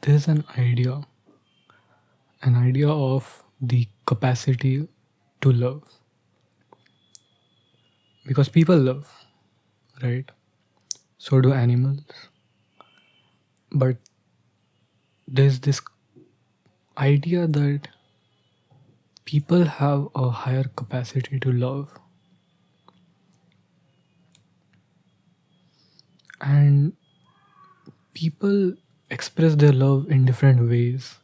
there's an idea of the capacity to love. Because people love, right? So do animals. But there's this idea that people have a higher capacity to love, and people express their love in different ways.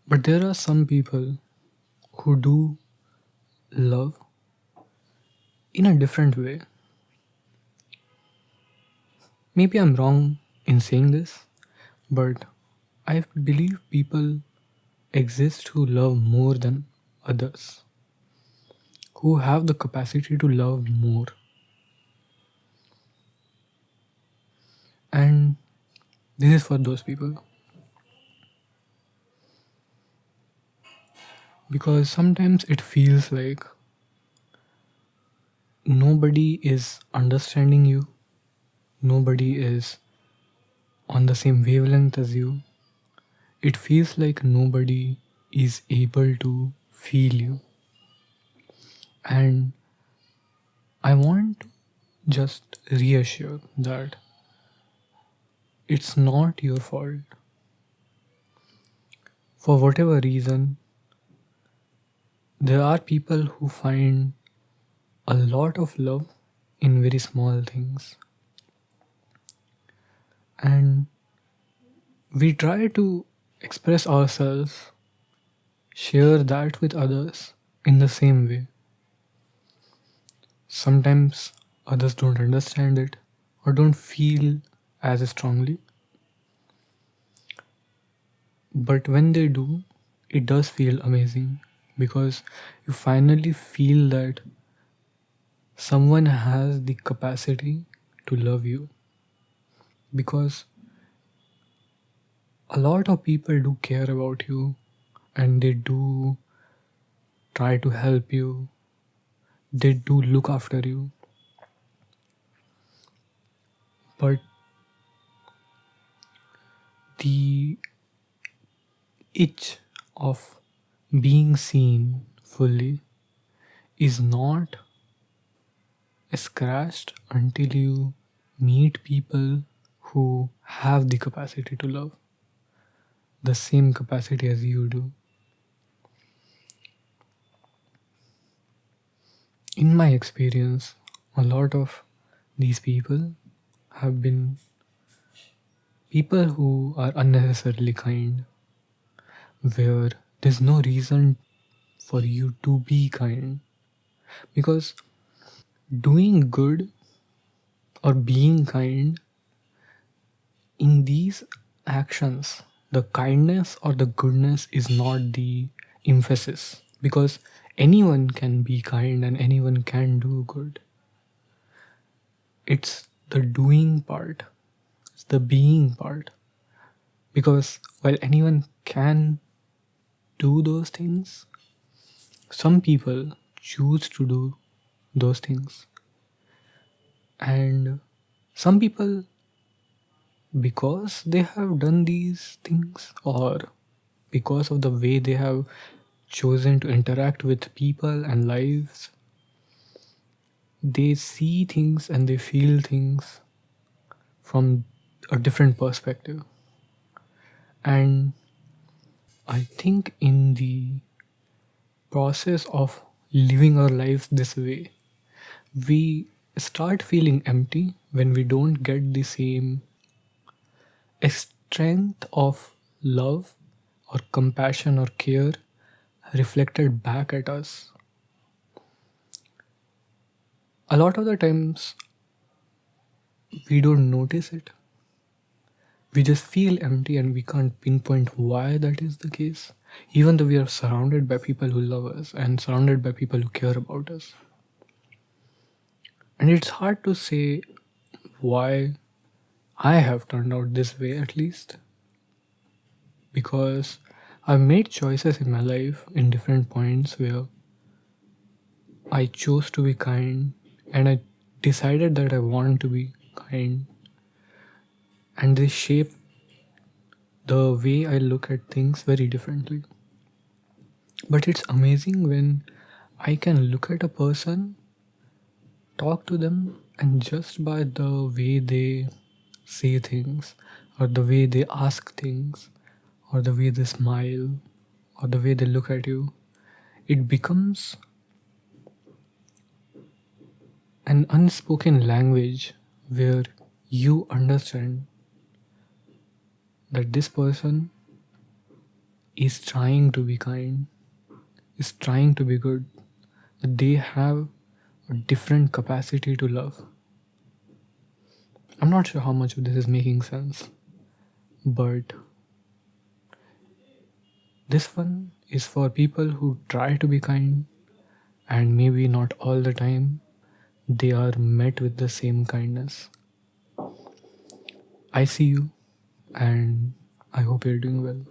But there are some people who do love in a different way. Maybe I'm wrong in saying this, but I believe people exist who love more than others, who have the capacity to love more. And this is for those people. Because sometimes it feels like nobody is understanding you, nobody is on the same wavelength as you. It feels like nobody is able to feel you. And I want to just reassure that it's not your fault. For whatever reason, there are people who find a lot of love in very small things. And we try to express ourselves, share that with others in the same way. Sometimes others don't understand it or don't feel as strongly. But when they do, it does feel amazing because you finally feel that someone has the capacity to love you. Because a lot of people do care about you and they do try to help you, they do look after you. But the itch of being seen fully is not scratched until you meet people who have the capacity to love, the same capacity as you do. In my experience, a lot of these people have been people who are unnecessarily kind, where there's no reason for you to be kind. Because doing good or being kind, in these actions, the kindness or the goodness is not the emphasis. Because anyone can be kind and anyone can do good. It's the doing part, it's the being part. Because while anyone can do those things, some people choose to do those things. And some people, because they have done these things or because of the way they have chosen to interact with people and lives, they see things and they feel things from a different perspective. And I think in the process of living our lives this way, we start feeling empty when we don't get the same strength of love or compassion or care reflected back at us. A lot of the times we don't notice it. We just feel empty and we can't pinpoint why that is the case, even though we are surrounded by people who love us and surrounded by people who care about us. And it's hard to say why I have turned out this way, at least, because I've made choices in my life in different points where I chose to be kind and I decided that I want to be kind. and they shape the way I look at things very differently. But it's amazing when I can look at a person, talk to them, and just by the way they say things, or the way they ask things, or the way they smile, or the way they look at you, it becomes an unspoken language where you understand that this person is trying to be kind, is trying to be good, that they have a different capacity to love. I'm not sure how much of this is making sense, but this one is for people who try to be kind and maybe not all the time they are met with the same kindness. I see you and I hope you're doing well.